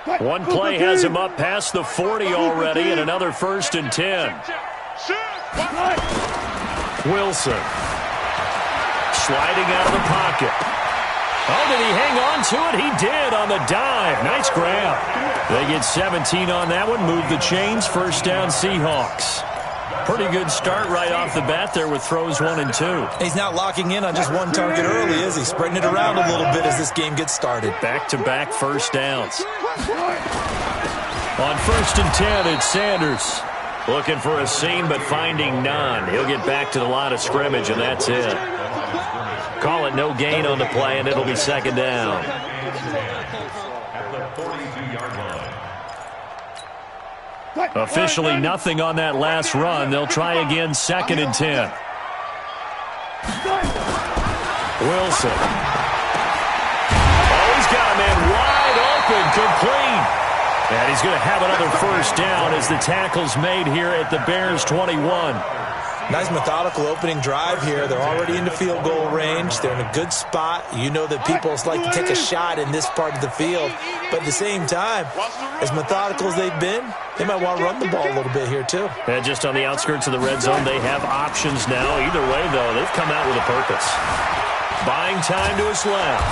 One play has him up past the 40 already, and another 1st and 10. Wilson. Sliding out of the pocket. Oh, did he hang on to it? He did on the dive. Nice grab. They get 17 on that one. Move the chains. 1st down, Seahawks. Pretty good start right off the bat there with throws 1 and 2. He's not locking in on just one target early, is he? Spreading it around a little bit as this game gets started. Back-to-back 1st downs. On 1st and 10, it's Sanders. Looking for a seam, but finding none. He'll get back to the line of scrimmage, and that's it. Call it no gain on the play, and it'll be 2nd down. Officially nothing on that last run. They'll try again, 2nd and 10. Wilson. Oh, he's got a man wide open, complete. And he's going to have another 1st down as the tackle's made here at the Bears' 21. Nice methodical opening drive here. They're already in the field goal range. They're in a good spot. You know that people like to take a shot in this part of the field. But at the same time, as methodical as they've been, they might want to run the ball a little bit here too. And just on the outskirts of the red zone, they have options now. Either way, though, they've come out with a purpose. Buying time to his left.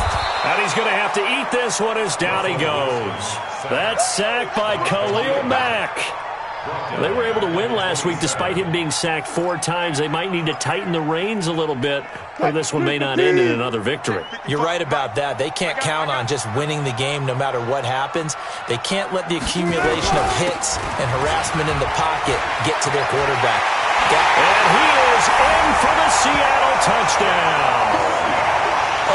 And he's going to have to eat this one as down he goes. That's sacked by Khalil Mack. They were able to win last week despite him being sacked 4 times. They might need to tighten the reins a little bit, or this one may not end in another victory. You're right about that. They can't count on just winning the game no matter what happens. They can't let the accumulation of hits and harassment in the pocket get to their quarterback. And he is in for the Seattle touchdown.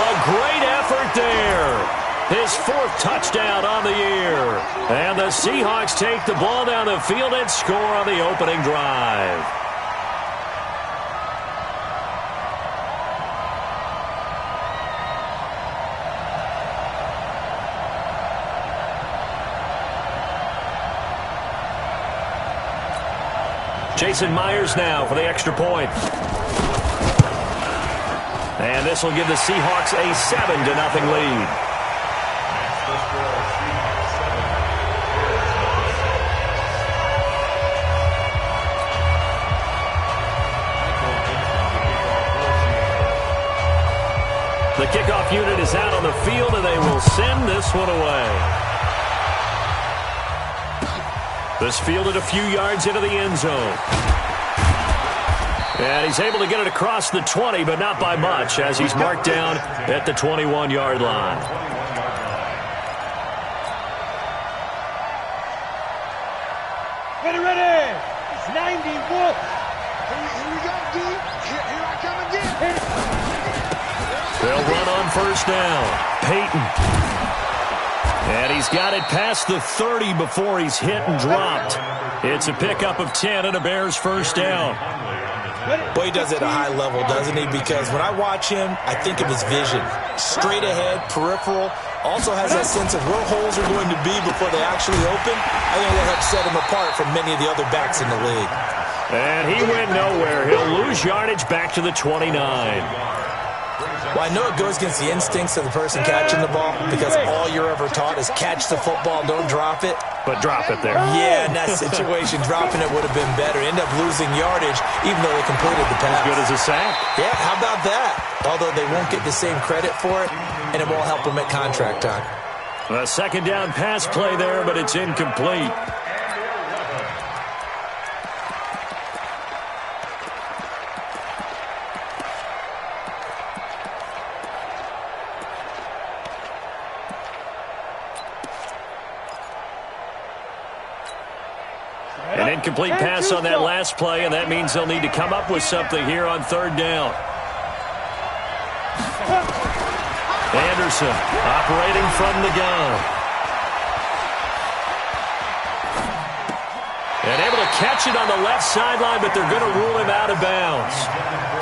A great effort there. His 4th touchdown on the year. And the Seahawks take the ball down the field and score on the opening drive. Jason Myers now for the extra point. And this will give the Seahawks a 7-0 lead. The kickoff unit is out on the field, and they will send this one away. This fielded a few yards into the end zone. And he's able to get it across the 20, but not by much, as he's marked down at the 21-yard line. Ready. It's 91. Here we go, D. Here I come again. They'll run on 1st down. Peyton. And he's got it past the 30 before he's hit and dropped. It's a pickup of 10 and a Bears 1st down. Boy, he does it at a high level, doesn't he? Because when I watch him, I think of his vision. Straight ahead, peripheral. Also has that sense of where holes are going to be before they actually open. I think that helps set him apart from many of the other backs in the league. And he went nowhere. He'll lose yardage back to the 29. Well, I know it goes against the instincts of the person catching the ball because all you're ever taught is catch the football, don't drop it. But drop it there. Yeah, in that situation, dropping it would have been better. End up losing yardage even though they completed the pass. As good as a sack. Yeah, how about that? Although they won't get the same credit for it, and it won't help them at contract time. A 2nd down pass play there, but it's incomplete. An incomplete pass on that last play, and that means they'll need to come up with something here on 3rd down. Anderson operating from the gun. And able to catch it on the left sideline, but they're going to rule him out of bounds.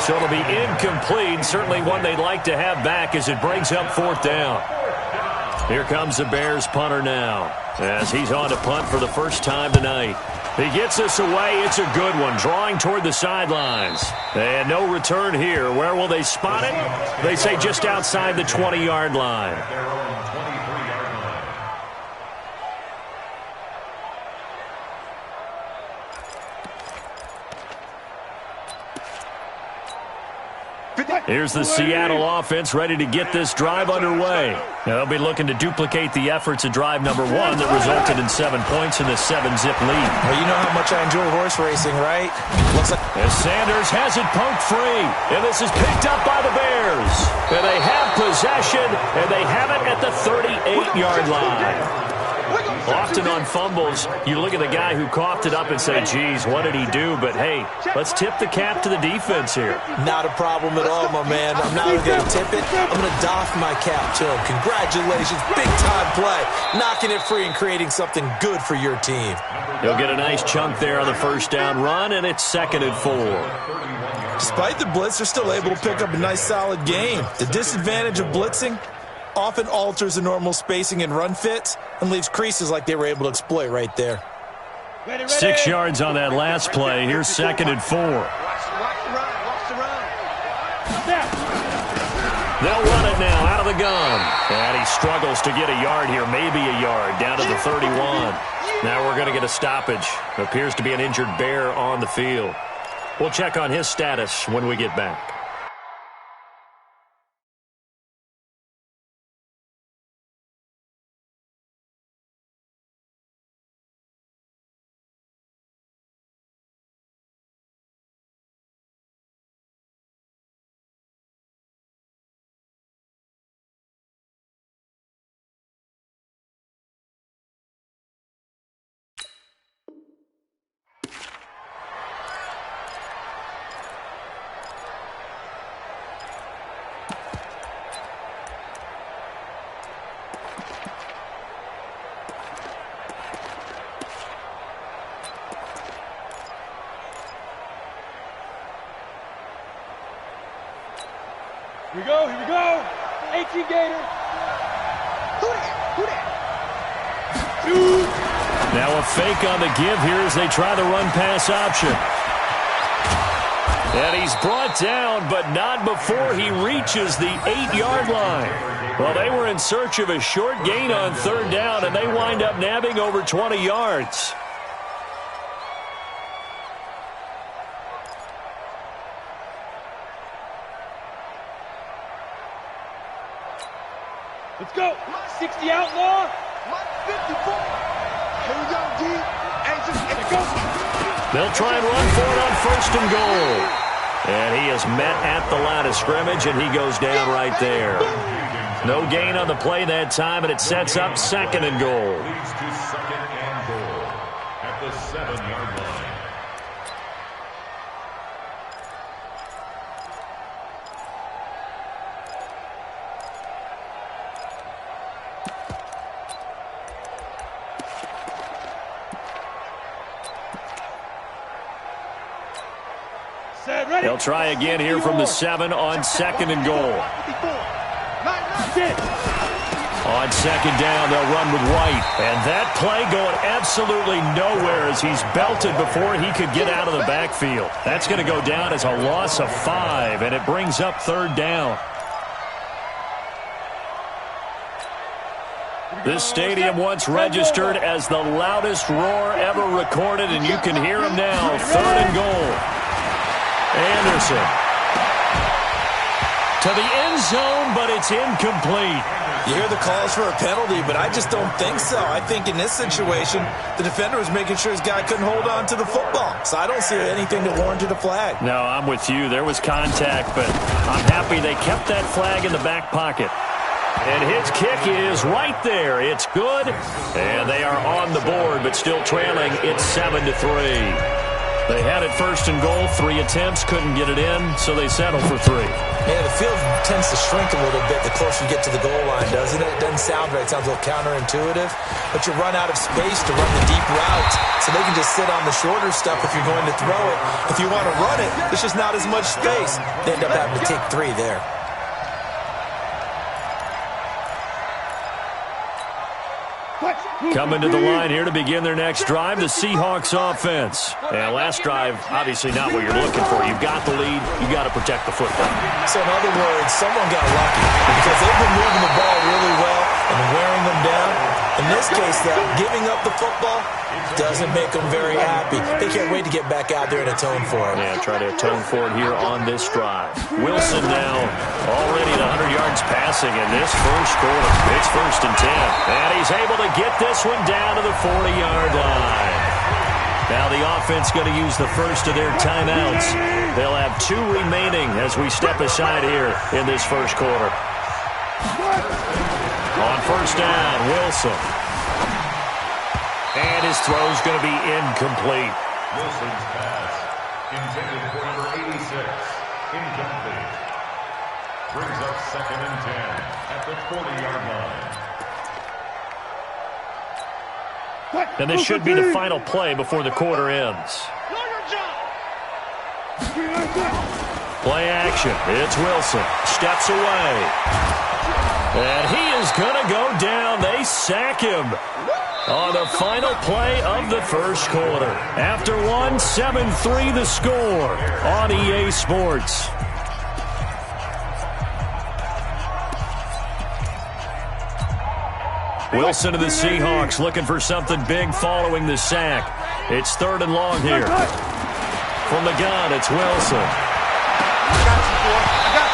So it'll be incomplete, certainly one they'd like to have back as it brings up 4th down. Here comes the Bears punter now as he's on to punt for the first time tonight. He gets this away. It's a good one, drawing toward the sidelines. And no return here. Where will they spot it? They say just outside the 20-yard line. Here's the Seattle offense ready to get this drive underway. Now, they'll be looking to duplicate the efforts of drive number 1 that resulted in 7 points in the 7-zip lead. Well, you know how much I enjoy horse racing, right? Looks like as Sanders has it poked free, and this is picked up by the Bears. And they have possession, and they have it at the 38-yard line. Often on fumbles, you look at the guy who coughed it up and say, geez, what did he do? But, hey, let's tip the cap to the defense here. Not a problem at all, my man. I'm not even going to tip it. I'm going to doff my cap to him. Congratulations. Big-time play. Knocking it free and creating something good for your team. He'll get a nice chunk there on the first down run, and it's 2nd and 4. Despite the blitz, they're still able to pick up a nice, solid game. The disadvantage of blitzing often alters the normal spacing and run fits and leaves creases like they were able to exploit right there. 6 yards on that last play. Here's 2nd and 4. Watch the run. Watch the run. They'll run it now out of the gun. And he struggles to get a yard here, maybe a yard, down to the 31. Now we're going to get a stoppage. Appears to be an injured Bear on the field. We'll check on his status when we get back. Here we go. 18 Gator. Who that? Now a fake on the give here as they try the run-pass option. And he's brought down, but not before he reaches the 8-yard line. Well, they were in search of a short gain on 3rd down, and they wind up nabbing over 20 yards. Let's go. 60 outlaw. 54. Here we go, D. Hey, just go. They'll try and run for it on 1st and goal. And he is met at the line of scrimmage, and he goes down right there. No gain on the play that time, and it sets up 2nd and goal. Leads to 2nd and goal at the 7-yard line. They'll try again here from the 7 on 2nd and goal. On 2nd down, they'll run with White. And that play going absolutely nowhere as he's belted before he could get out of the backfield. That's going to go down as a loss of 5, and it brings up 3rd down. This stadium once registered as the loudest roar ever recorded, and you can hear him now. 3rd and goal. Anderson to the end zone, but it's incomplete. You hear the calls for a penalty, but I just don't think so. I think in this situation, the defender was making sure his guy couldn't hold on to the football. So I don't see anything that warranted a flag. No, I'm with you. There was contact, but I'm happy they kept that flag in the back pocket. And his kick is right there. It's good. And they are on the board, but still trailing. It's 7-3. They had it 1st and goal, 3 attempts, couldn't get it in, so they settled for 3. Yeah, the field tends to shrink a little bit the closer you get to the goal line, doesn't it? It doesn't sound right. It sounds a little counterintuitive. But you run out of space to run the deep routes, so they can just sit on the shorter stuff if you're going to throw it. If you want to run it, there's just not as much space. They end up having to take 3 there. Coming to the line here to begin their next drive, the Seahawks offense. And last drive, obviously not what you're looking for. You've got the lead. You've got to protect the football. So in other words, someone got lucky because they've been moving the ball really well and wearing them down. And In this case, though, giving up the football doesn't make them very happy. They can't wait to get back out there and atone for it. Yeah, try to atone for it here on this drive. Wilson now already at 100 yards passing in this first quarter. It's 1st and 10. And he's able to get this one down to the 40-yard line. Now the offense going to use the first of their timeouts. They'll have 2 remaining as we step aside here in this first quarter. On 1st down, Wilson. And his throw's going to be incomplete. Wilson's pass, intended for number 86, incomplete. Brings up 2nd and 10 at the 40-yard line. And this should be the final play before the quarter ends. Play action. It's Wilson. Steps away. And he is going to go down. They sack him on the final play of the first quarter. After 1, 7-3 the score on EA Sports. Wilson to the Seahawks looking for something big following the sack. It's 3rd and long here. From the gun, it's Wilson.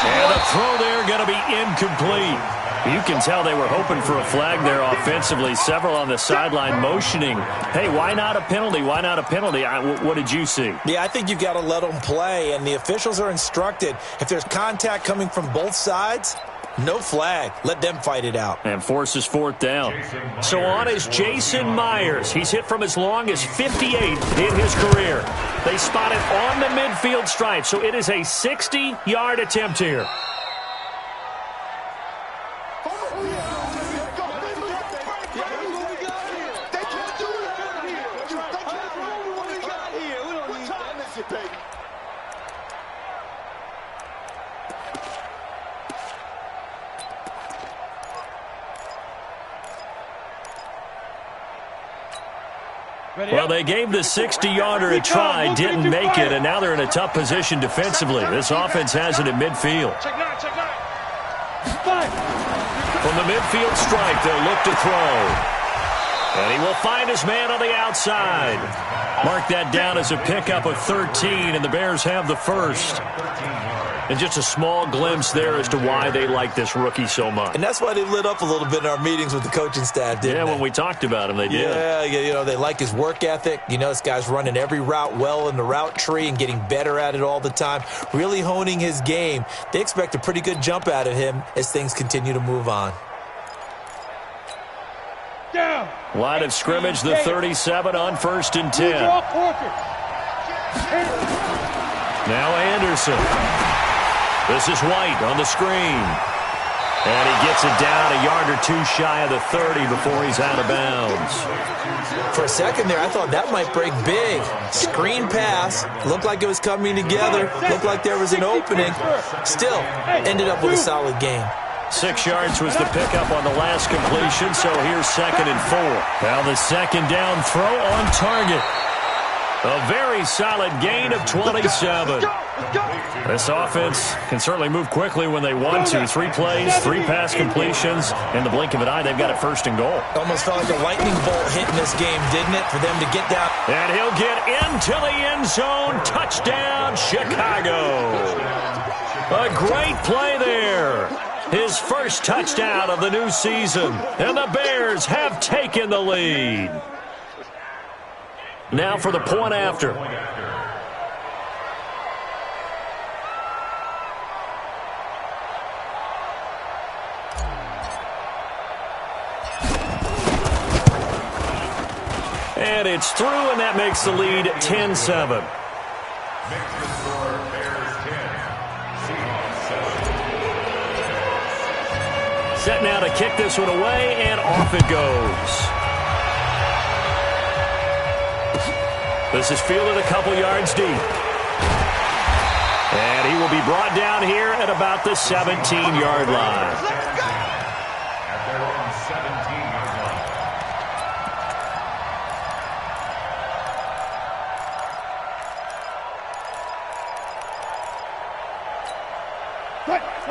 And the throw there going to be incomplete. You can tell they were hoping for a flag there offensively. Several on the sideline motioning, hey, why not a penalty? Why not a penalty? What did you see? Yeah, I think you've got to let them play, and the officials are instructed. If there's contact coming from both sides, no flag. Let them fight it out. And forces 4th down. So on is Jason Myers. He's hit from as long as 58 in his career. They spot it on the midfield stripe, so it is a 60-yard attempt here. Well, they gave the 60-yarder a try, didn't make it, and now they're in a tough position defensively. This offense has it at midfield. From the midfield stripe, they'll look to throw. And he will find his man on the outside. Mark that down as a pickup of 13, and the Bears have the first. And just a small glimpse there as to why they like this rookie so much. And that's why they lit up a little bit in our meetings with the coaching staff, didn't they? Yeah, when we talked about him, they did. Yeah, you know, they like his work ethic. You know, this guy's running every route well in the route tree and getting better at it all the time, really honing his game. They expect a pretty good jump out of him as things continue to move on. Down. Line of scrimmage, the 37 on 1st and 10. Now Anderson. This is White on the screen. And he gets it down a yard or 2 shy of the 30 before he's out of bounds. For a second there, I thought that might break big. Screen pass. Looked like it was coming together. Looked like there was an opening. Still, ended up with a solid game. 6 yards was the pickup on the last completion, so here's 2nd and 4. Now the 2nd down throw on target. A very solid gain of 27. This offense can certainly move quickly when they want to. 3 plays, 3 pass completions. In the blink of an eye, they've got it 1st and goal. Almost felt like a lightning bolt hitting this game, didn't it, for them to get down? And he'll get into the end zone. Touchdown, Chicago. A great play there. His first touchdown of the new season. And the Bears have taken the lead. Now for the point after. And it's through, and that makes the lead 10-7. Set now to kick this one away, and off it goes. This is fielded a couple yards deep. And he will be brought down here at about the 17-yard line. At their own 17-yard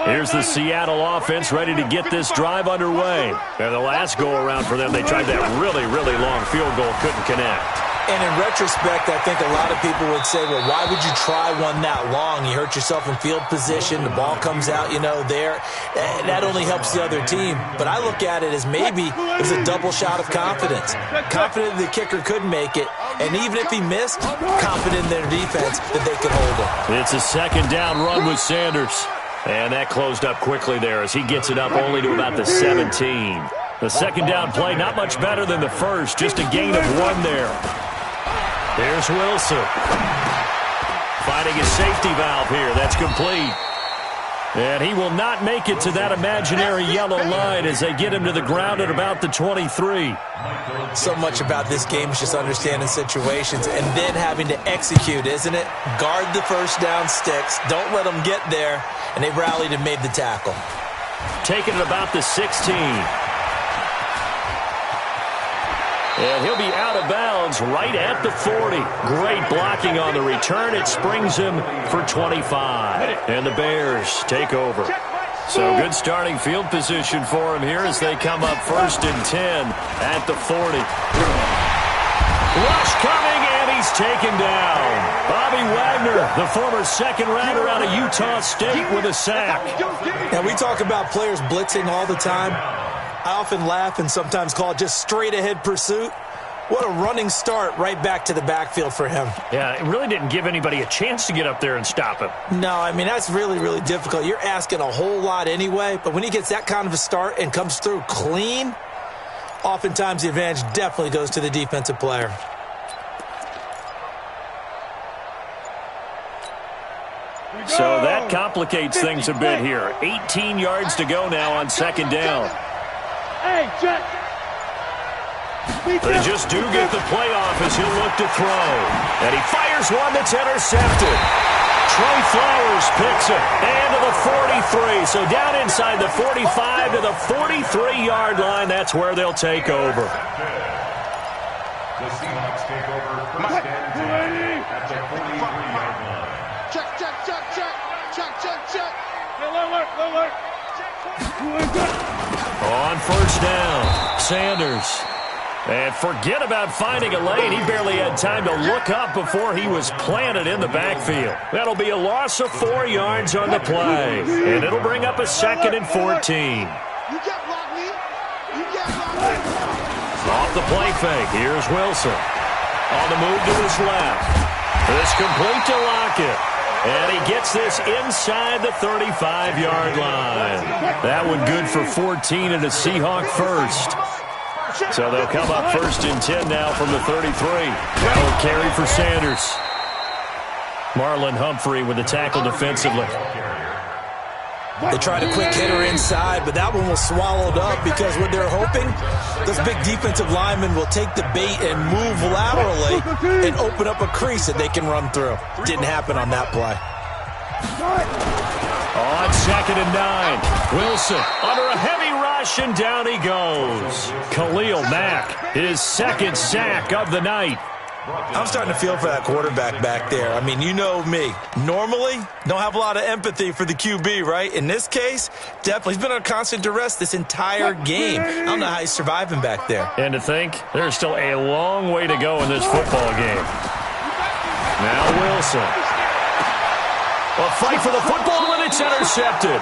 Here's the Seattle offense ready to get this drive underway. And the last go-around for them, they tried that really, really long field goal, couldn't connect. And in retrospect, I think a lot of people would say, well, why would you try one that long? You hurt yourself in field position. The ball comes out, there. That only helps the other team. But I look at it as maybe it was a double shot of confidence. Confident the kicker could make it. And even if he missed, confident in their defense that they could hold it. It's a second down run with Sanders. And that closed up quickly there as he gets it up only to about the 17. The second down play, not much better than the first. Just a gain of 1 there. Here's Wilson. Finding his safety valve here. That's complete. And he will not make it to that imaginary yellow line as they get him to the ground at about the 23. So much about this game is just understanding situations and then having to execute, isn't it? Guard the first down sticks. Don't let them get there. And they rallied and made the tackle. Taking it about the 16. And he'll be out of bounds right at the 40. Great blocking on the return. It springs him for 25. And the Bears take over. So good starting field position for him here as they come up 1st and 10 at the 40. Rush coming, and he's taken down. Bobby Wagner, the former second rounder out of Utah State, with a sack. Now, we talk about players blitzing all the time. I often laugh and sometimes call it just straight-ahead pursuit. What a running start right back to the backfield for him. Yeah, it really didn't give anybody a chance to get up there and stop him. No, I mean, that's really, really difficult. You're asking a whole lot anyway, but when he gets that kind of a start and comes through clean, oftentimes the advantage definitely goes to the defensive player. So that complicates things a bit here. 18 yards to go now on second down. Hey, Jack. They just do get the play off as he'll look to throw. And he fires one that's intercepted. Trey Flowers picks it. And to the 43. So down inside the 45 to the 43-yard line. That's where they'll take over. The Seahawks take over 1st and 10 at the 43-yard line. Check. Alert. On first down, Sanders. And forget about finding a lane. He barely had time to look up before he was planted in the backfield. That'll be a loss of 4 yards on the play. And it'll bring up a 2nd and 14. You got blocked me. Off the play fake, here's Wilson. On the move to his left. This complete to Lockett. And he gets this inside the 35-yard line. That one good for 14 and a Seahawk first. So they'll come up 1st and 10 now from the 33. That'll carry for Sanders. Marlon Humphrey with the tackle defensively. They tried a quick hitter inside, but that one was swallowed up because what they're hoping, those big defensive linemen will take the bait and move laterally and open up a crease that they can run through. Didn't happen on that play. On 2nd and 9, Wilson under a heavy rush, and down he goes. Khalil Mack, his 2nd sack of the night. I'm starting to feel for that quarterback back there. I mean, you know me. Normally, don't have a lot of empathy for the QB, right? In this case, definitely. He's been under constant duress this entire game. I don't know how he's surviving back there. And to think, there's still a long way to go in this football game. Now Wilson. A fight for the football, and it's intercepted.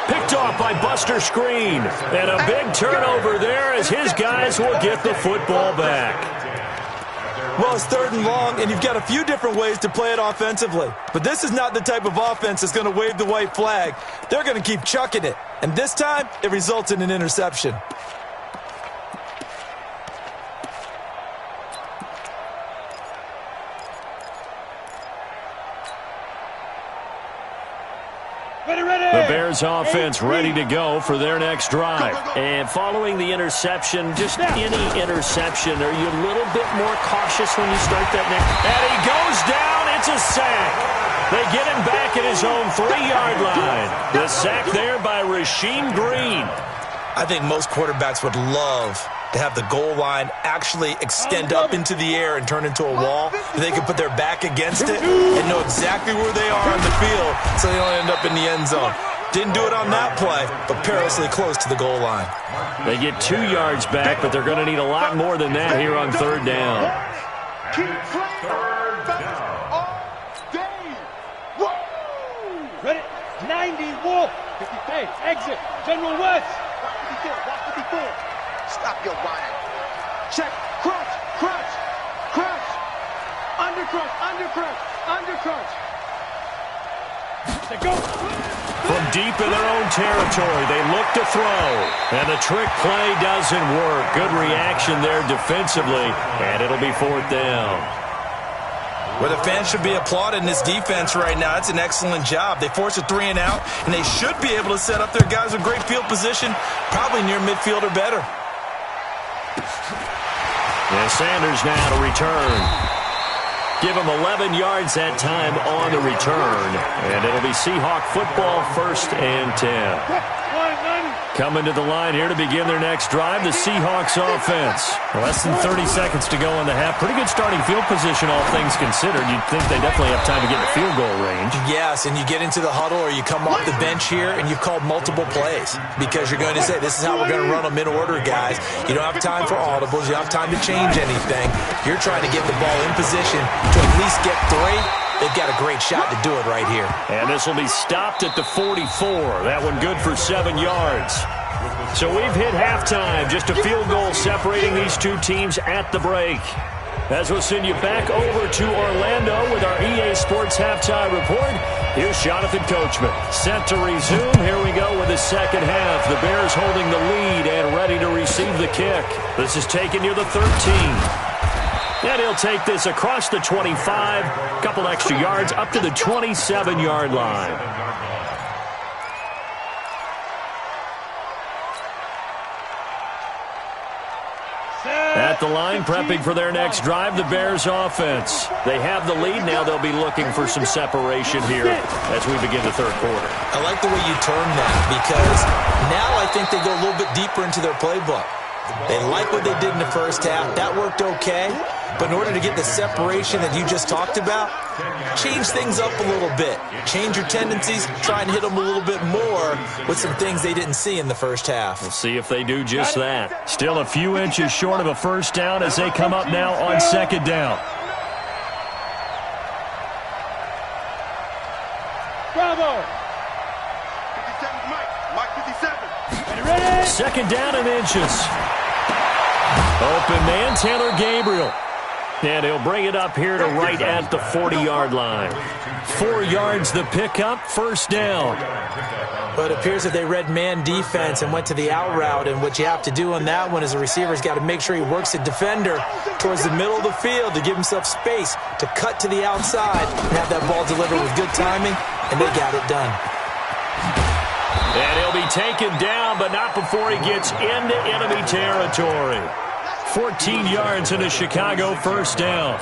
Picked off by Buster Screen. And a big turnover there as his guys will get the football back. Well, it's 3rd and long, and you've got a few different ways to play it offensively. But this is not the type of offense that's going to wave the white flag. They're going to keep chucking it. And this time, it results in an interception. The Bears offense ready to go for their next drive. And following the interception, just any interception, are you a little bit more cautious when you start that next? And he goes down. It's a sack. They get him back at his own 3-yard line. The sack there by Rasheem Green. I think most quarterbacks would love to have the goal line actually extend up into the air and turn into a wall. They can put their back against it and know exactly where they are on the field so they don't end up in the end zone. Didn't do it on that play, but perilously close to the goal line. They get 2 yards back, but they're going to need a lot more than that here on third down. Keep playing. Third down. All day. Woo! Ready? 90, Wolf. 50, hey, exit. General West. Watch 54. Stop your whining. Check. Crunch. Crunch. Crunch. Under crunch. Under crunch. Under crunch. They go. From deep in their own territory, they look to throw. And the trick play doesn't work. Good reaction there defensively, and it'll be fourth down. Well, the fans should be applauding this defense right now. It's an excellent job. They force a 3 and out, and they should be able to set up their guys with great field position, probably near midfield or better. And Sanders now to return. Give him 11 yards that time on the return. And it'll be Seahawk football, 1st and 10. Coming to the line here to begin their next drive, the Seahawks offense. Less than 30 seconds to go in the half. Pretty good starting field position, all things considered. You'd think they definitely have time to get in field goal range. Yes, and you get into the huddle or you come off the bench here and you've called multiple plays because you're going to say, this is how we're going to run them in order, guys. You don't have time for audibles. You don't have time to change anything. You're trying to get the ball in position to at least get 3. They've got a great shot to do it right here. And this will be stopped at the 44. That one good for 7 yards. So we've hit halftime. Just a field goal separating these two teams at the break. As we'll send you back over to Orlando with our EA Sports Halftime Report, here's Jonathan Coachman. Set to resume. Here we go with the second half. The Bears holding the lead and ready to receive the kick. This is taken near the 13. And he'll take this across the 25, a couple extra yards, up to the 27-yard line. At the line, prepping for their next drive, the Bears offense. They have the lead. Now they'll be looking for some separation here as we begin the third quarter. I like the way you term that because now I think they go a little bit deeper into their playbook. They like what they did in the first half. That worked okay. But in order to get the separation that you just talked about, change things up a little bit. Change your tendencies. Try and hit them a little bit more with some things they didn't see in the first half. We'll see if they do just that. Still a few inches short of a first down as they come up now on second down. Bravo. 57 Mike. Mike 57. Ready? Second down and inches. Open man, Taylor Gabriel. And he'll bring it up here to right at the 40-yard line. 4 yards the pickup, first down. But it appears that they read man defense and went to the out route, and what you have to do on that one is the receiver's got to make sure he works the defender towards the middle of the field to give himself space to cut to the outside and have that ball delivered with good timing, and they got it done. And he'll be taken down, but not before he gets into enemy territory. 14 yards in a Chicago first down.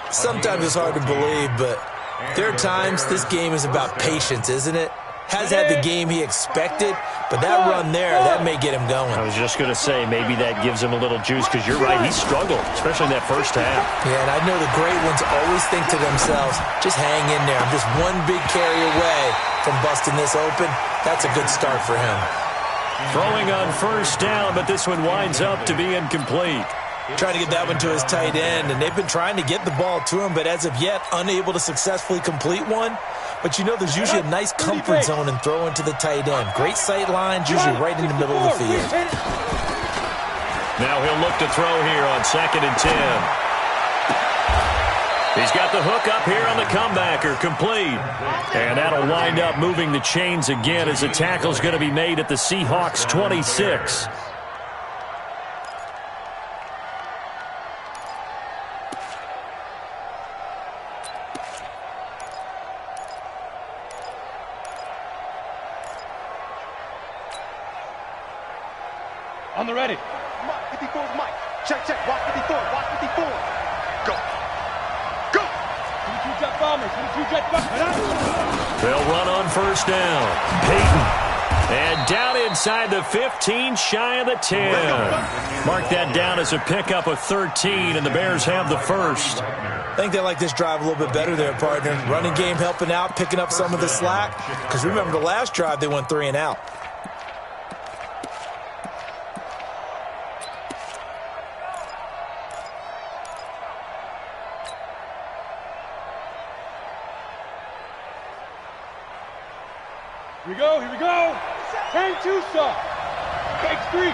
Sometimes it's hard to believe, but there are times this game is about patience, isn't it? Has had the game he expected, but that run there, that may get him going. I was just going to say, maybe that gives him a little juice, because you're right, he struggled, especially in that first half. Yeah, and I know the great ones always think to themselves, just hang in there. I'm just one big carry away from busting this open. That's a good start for him. Throwing on first down, but this one winds up to be incomplete. Trying to get that one to his tight end, and they've been trying to get the ball to him, but as of yet, unable to successfully complete one. But you know there's usually a nice comfort zone in throwing to the tight end. Great sight lines, usually right in the middle of the field. Now he'll look to throw here on 2nd and 10. He's got the hook up here on the comebacker, complete. And that'll wind up moving the chains again as the tackle's going to be made at the Seahawks 26. On the ready. Mike 54 Mike. Check, check. Watch 54. Watch 54. Go. Go. 22 jet bombers. 22 jet bombers. They'll run on first down. Peyton And down inside the 15, shy of the 10. Mark that down as a pickup of 13, and the Bears have the first. I think they like this drive a little bit better there, partner. Running game helping out, picking up some of the slack. Because remember, the last drive, they went 3 and out. Here we go, here we go. 10-2 stop. Takes 3.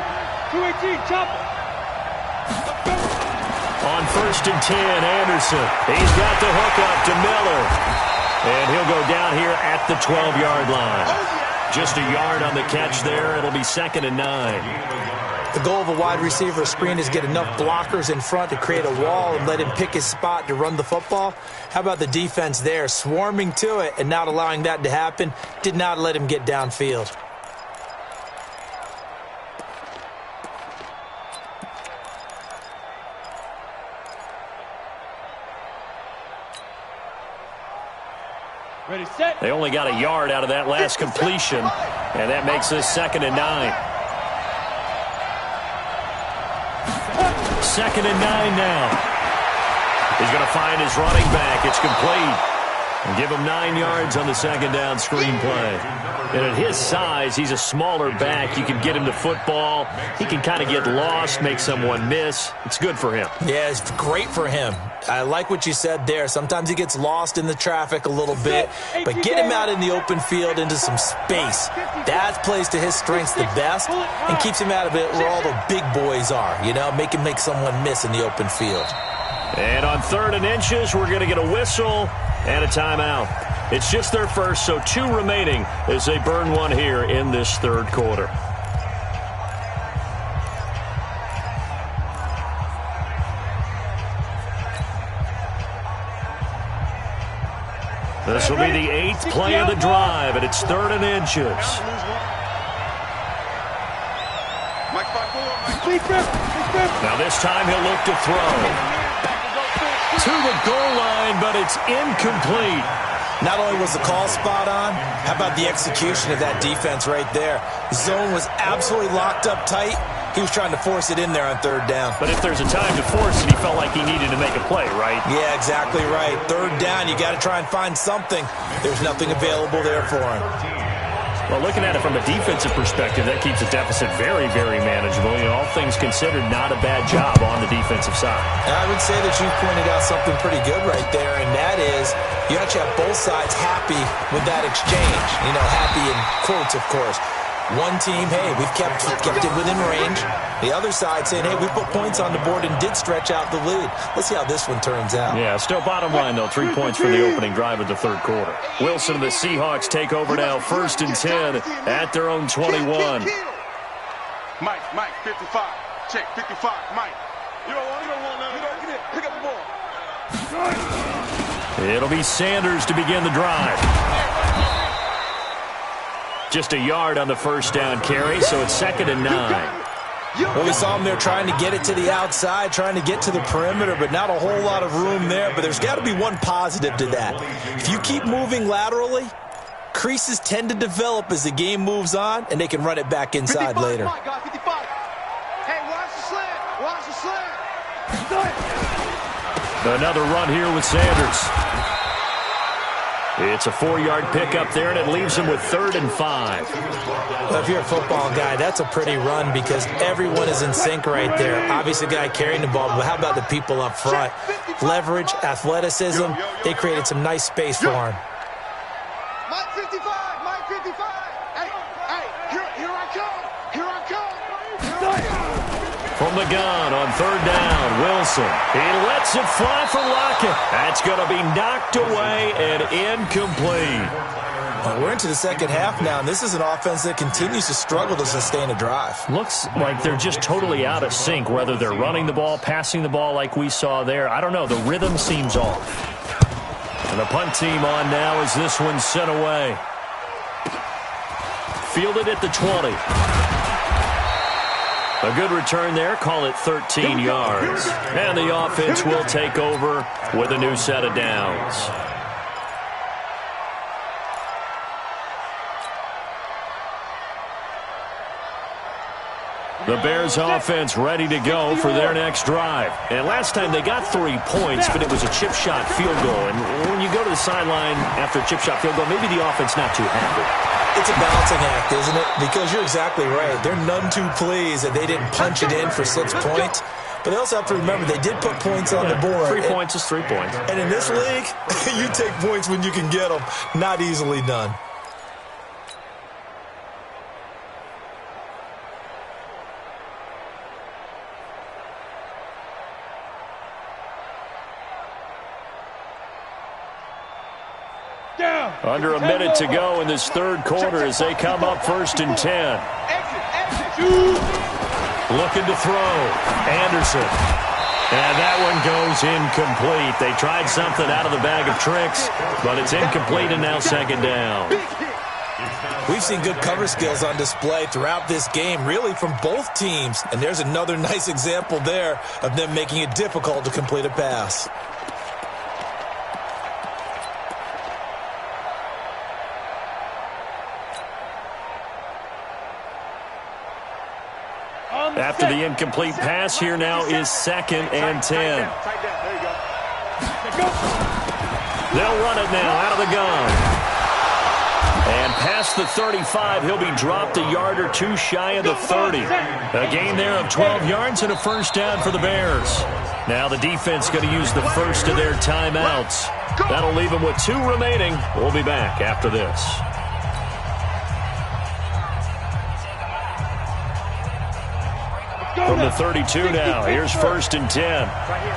218, chop it. On 1st and 10, Anderson. He's got the hook up to Miller. And he'll go down here at the 12-yard line. Just a yard on the catch there. It'll be 2nd and 9. The goal of a wide receiver screen is get enough blockers in front to create a wall and let him pick his spot to run the football. How about the defense there, swarming to it and not allowing that to happen? Did not let him get downfield. Ready, set. They only got a yard out of that last completion, and that makes this 2nd and 9. 2nd and 9 now. He's going to find his running back. It's complete. And give him 9 yards on the 2nd down screen play. And at his size, he's a smaller back. You can get him to football. He can kind of get lost, make someone miss. It's good for him. Yeah, it's great for him. I like what you said there. Sometimes he gets lost in the traffic a little bit, but get him out in the open field into some space. That plays to his strengths the best and keeps him out of it where all the big boys are, you know, make him make someone miss in the open field. And on 3rd and inches, we're going to get a whistle and a timeout. It's just their first, so 2 remaining as they burn one here in this 3rd quarter. This will be the 8th play of the drive, and it's 3rd and inches. Now this time he'll look to throw. To the goal line, but it's incomplete. Not only was the call spot on, how about the execution of that defense right there? The zone was absolutely locked up tight. He was trying to force it in there on 3rd down. But if there's a time to force it, he felt like he needed to make a play, right? Yeah, exactly right. 3rd down, you got to try and find something. There's nothing available there for him. Well, looking at it from a defensive perspective, that keeps the deficit very, very manageable. You know, all things considered, not a bad job on the defensive side. I would say that you pointed out something pretty good right there, and that is you actually have both sides happy with that exchange. You know, happy in quotes, of course. One team, hey, we've kept it within range. The other side saying, hey, we put points on the board and did stretch out the lead. Let's see how this one turns out. Yeah, still bottom line, though. 3 points for the opening drive of the 3rd quarter. Wilson and the Seahawks take over now, 1st and 10 at their own 21. Mike, 55. Check, 55, Mike. You don't want none. Get it. Pick up the ball. It'll be Sanders to begin the drive. Just a yard on the 1st down carry, so it's 2nd and 9. Well, we saw him there trying to get it to the outside, trying to get to the perimeter, but not a whole lot of room there. But there's got to be one positive to that. If you keep moving laterally, creases tend to develop as the game moves on, and they can run it back inside 55, later. 55. Hey, watch the slant. Watch the slant. Another run here with Sanders. It's a 4-yard pickup there, and it leaves him with 3rd and 5. Well, if you're a football guy, that's a pretty run because everyone is in sync right there. Obviously, the guy carrying the ball, but how about the people up front? Leverage, athleticism, they created some nice space for him. Mike 55, Mike 55. Hey, here I come. Here I come. From the gun on 3rd down, Wilson. He lets it fly for Lockett. That's going to be knocked away and incomplete. Well, we're into the 2nd half now, and this is an offense that continues to struggle to sustain a drive. Looks like they're just totally out of sync, whether they're running the ball, passing the ball like we saw there. I don't know. The rhythm seems off. And the punt team on now as this one's sent away. Fielded at the 20. A good return there. Call it 13 yards. And the offense will take over with a new set of downs. The Bears offense ready to go for their next drive. And last time they got 3 points, but it was a chip shot field goal. And when you go to the sideline after a chip shot field goal, maybe the offense not too happy. It's a balancing act, isn't it? Because you're exactly right. They're none too pleased that they didn't punch it in for 6 points. But they also have to remember they did put points on the board. 3 points is 3 points. And in this league, you take points when you can get them. Not easily done. Under a minute to go in this third quarter as they come up 1st and 10. Looking to throw. Anderson. And that one goes incomplete. They tried something out of the bag of tricks, but it's incomplete and now 2nd down. We've seen good cover skills on display throughout this game, really from both teams. And there's another nice example there of them making it difficult to complete a pass. After the incomplete pass, here now is 2nd and 10. They'll run it now out of the gun. And past the 35, he'll be dropped a yard or 2 shy of the 30. A gain there of 12 yards and a 1st down for the Bears. Now the defense going to use the first of their timeouts. That'll leave them with 2 remaining. We'll be back after this. From the 32 now, here's 1st and 10. Right here.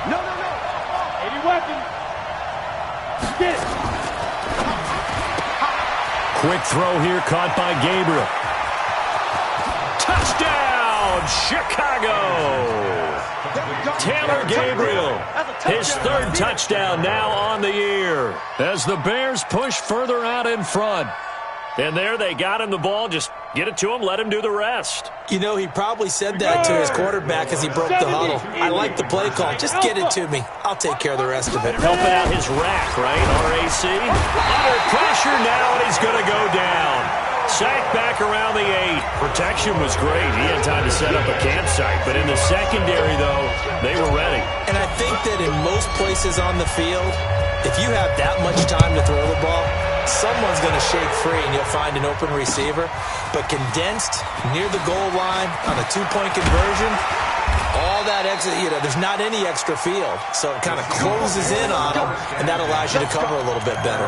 No. 80 weapons. Get it. Quick throw here, caught by Gabriel. Touchdown, Chicago! Taylor Gabriel, his 3rd touchdown now on the year. As the Bears push further out in front. And there they got him the ball. Just get it to him, let him do the rest. You know, he probably said that to his quarterback as he broke the huddle. I like the play call. Just get it to me. I'll take care of the rest of it. Helping out his rack, right? RAC. Under pressure now, and he's going to go down. Sacked back around the 8. Protection was great. He had time to set up a campsite. But in the secondary, though, they were ready. And I think that in most places on the field, if you have that much time to throw the ball, someone's going to shake free and you'll find an open receiver. But condensed near the goal line on a 2-point conversion, all that extra, there's not any extra field. So it kind of closes in on them, and that allows you to cover a little bit better.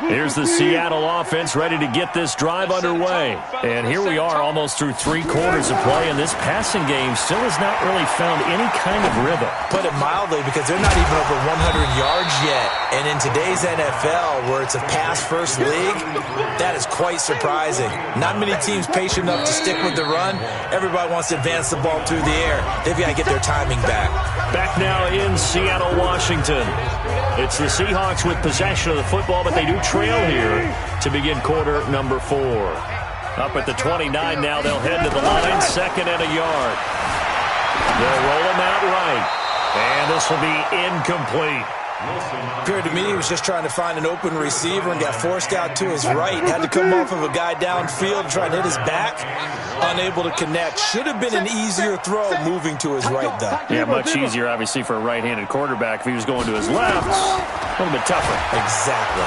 Here's the Seattle offense ready to get this drive underway. And here we are almost through 3 quarters of play, and this passing game still has not really found any kind of rhythm. Put it mildly, because they're not even over 100 yards yet. And in today's NFL, where it's a pass-first league, that is quite surprising. Not many teams patient enough to stick with the run. Everybody wants to advance the ball through the air. They've got to get their timing back. Back now in Seattle, Washington. It's the Seahawks with possession of the football, but they do trail here to begin quarter number 4. Up at the 29 now, they'll head to the line, 2nd and a yard. They'll roll them out right, and this will be incomplete. Appeared to me he was just trying to find an open receiver and got forced out to his right. Had to come off of a guy downfield, try to hit his back. Unable to connect. Should have been an easier throw moving to his right, though. Yeah, much easier, obviously, for a right-handed quarterback. If he was going to his left, a little bit tougher. Exactly.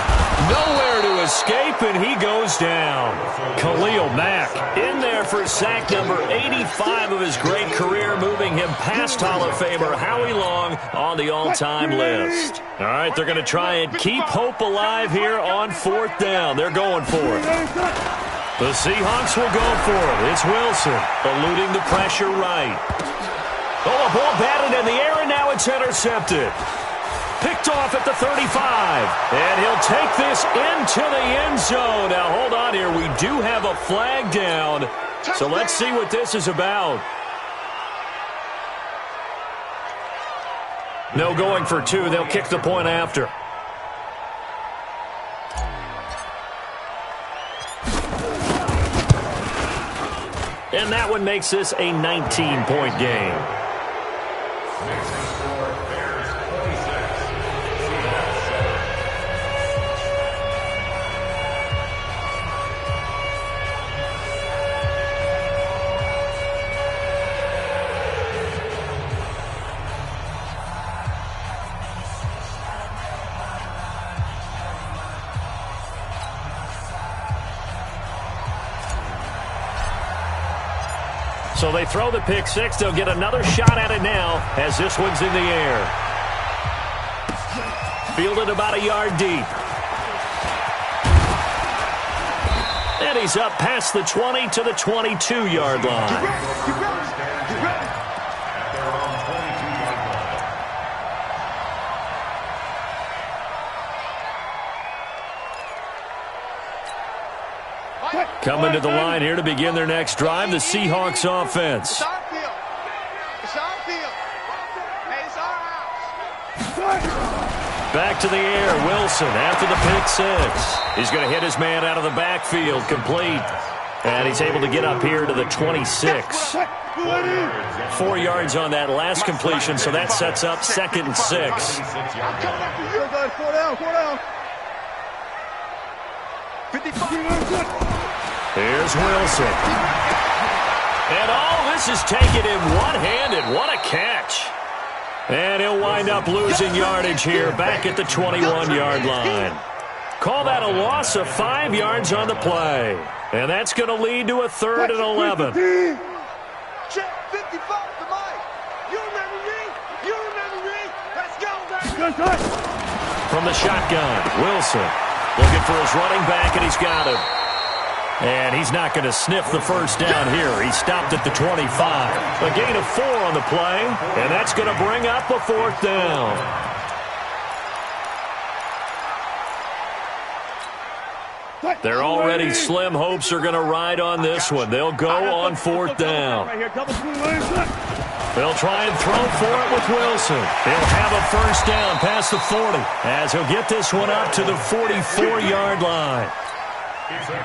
Nowhere to escape, and he goes down. Khalil Mack in there for sack number 85 of his great career, moving him past Hall of Famer Howie Long on the all-time list. All right, they're going to try and keep hope alive here on 4th down. They're going for it. The Seahawks will go for it. It's Wilson eluding the pressure right. Oh, a ball batted in the air, and now it's intercepted. Picked off at the 35. And he'll take this into the end zone. Now, hold on here. We do have a flag down. So let's see what this is about. No going for 2. They'll kick the point after. And that one makes this a 19-point game. So they throw the pick six. They'll get another shot at it now as this one's in the air. Fielded about a yard deep. And he's up past the 20 to the 22-yard line. Coming to the line here to begin their next drive, the Seahawks offense. It's our field. It's our field. Hey, it's our house. Back to the air, Wilson after the pick six. He's going to hit his man out of the backfield, complete. And he's able to get up here to the 26. 4 yards on that last completion, so that sets up 2nd and 6. Four down. 55. Here's Wilson. And this is taken in one-handed. What a catch. And he'll wind up losing yardage here back at the 21-yard line. Call that a loss of 5 yards on the play. And that's going to lead to a 3rd and 11. Check 55 to Mike. You remember me? Let's go, baby. From the shotgun, Wilson looking for his running back, and he's got him. And he's not going to sniff the first down here. He stopped at the 25. A gain of 4 on the play, and that's going to bring up a 4th down. Their already slim hopes are going to ride on this one. They'll go on 4th down. They'll try and throw for it with Wilson. He'll have a first down past the 40 as he'll get this one up to the 44-yard line.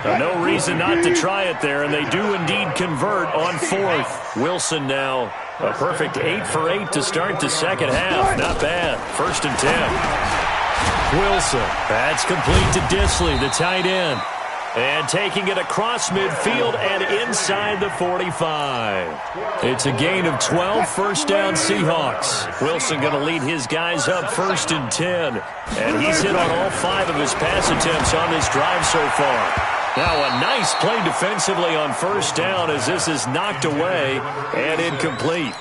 No reason not to try it there, and they do indeed convert on 4th. Wilson now a perfect 8 for 8 to start the second half. Not bad. 1st and 10. Wilson, that's complete to Disley, the tight end. And taking it across midfield and inside the 45. It's a gain of 12, first down Seahawks. Wilson going to lead his guys up 1st and 10. And he's hit on all 5 of his pass attempts on this drive so far. Now a nice play defensively on 1st down as this is knocked away and incomplete.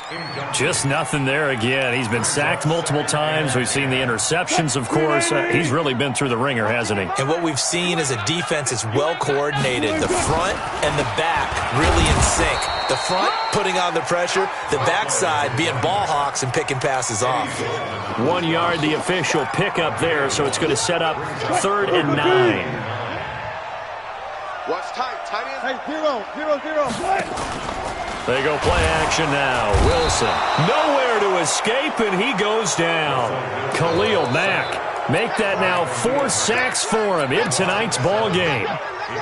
Just nothing there again. He's been sacked multiple times. We've seen the interceptions, of course. He's really been through the ringer, hasn't he? And what we've seen is a defense that's well coordinated. The front and the back really in sync. The front putting on the pressure, the backside being ball hawks and picking passes off. 1 yard, the official pickup there, so it's going to set up 3rd and 9. What's tight? Tight end. Hey, 0. They go play action now. Wilson nowhere to escape, and he goes down. Khalil Mack make that now 4 sacks for him in tonight's ball game.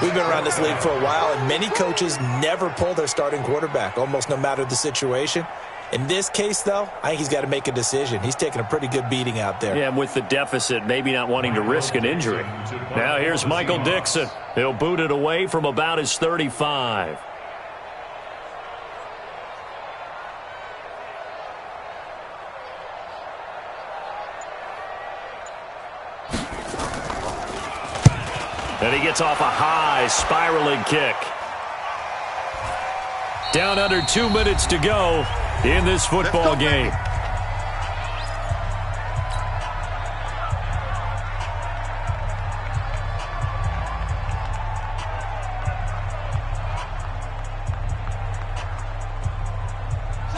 We've been around this league for a while, and many coaches never pull their starting quarterback, almost no matter the situation. In this case, though, I think he's got to make a decision. He's taking a pretty good beating out there. Yeah, and with the deficit, maybe not wanting to risk an injury. Now here's Michael Dixon. He'll boot it away from about his 35. And he gets off a high spiraling kick. Down under 2 minutes to go in this football game.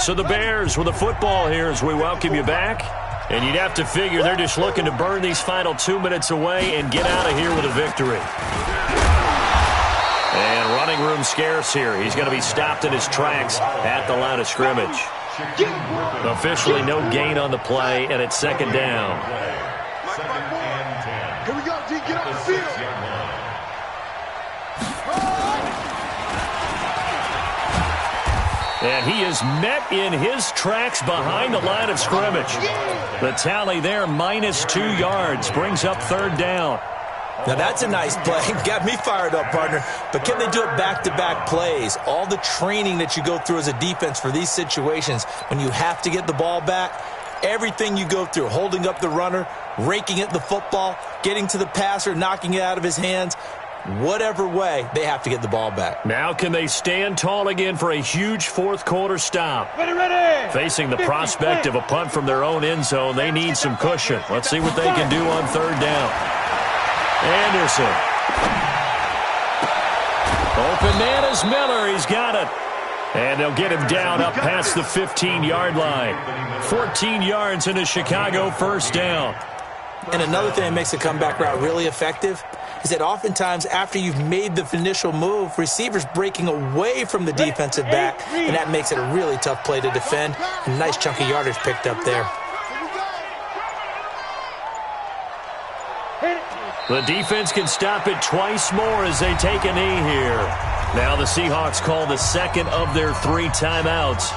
So the Bears with the football here as we welcome you back. And you'd have to figure they're just looking to burn these final 2 minutes away and get out of here with a victory. And running room scarce here. He's going to be stopped in his tracks at the line of scrimmage. Officially no gain on the play, and it's 2nd down. Here we go, D. Get off the field. And he is met in his tracks behind the line of scrimmage. The tally there, -2 yards, brings up 3rd down. Now that's a nice play. Got me fired up, partner. But can they do it back-to-back plays? All the training that you go through as a defense for these situations, when you have to get the ball back, everything you go through, holding up the runner, raking at the football, getting to the passer, knocking it out of his hands, Whatever way, they have to get the ball back. Now can they stand tall again for a huge fourth-quarter stop? Ready. Facing the prospect of a punt from their own end zone, they need some cushion. Let's see what they can do on third down. Anderson. Open man is Miller. He's got it. And they'll get him down up past the 15-yard line. 14 yards in a Chicago first down. And another thing that makes the comeback route really effective is that oftentimes after you've made the initial move, receivers breaking away from the defensive back, and that makes it a really tough play to defend. A nice chunk of yardage picked up there. The defense can stop it twice more as they take a knee here. Now the Seahawks call the second of their 3 timeouts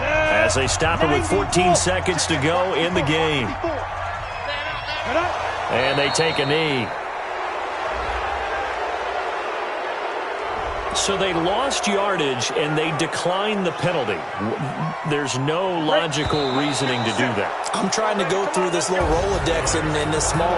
as they stop it with 14 seconds to go in the game. And they take a knee. So they lost yardage and they declined the penalty. There's no logical reasoning to do that. I'm trying to go through this little Rolodex in this small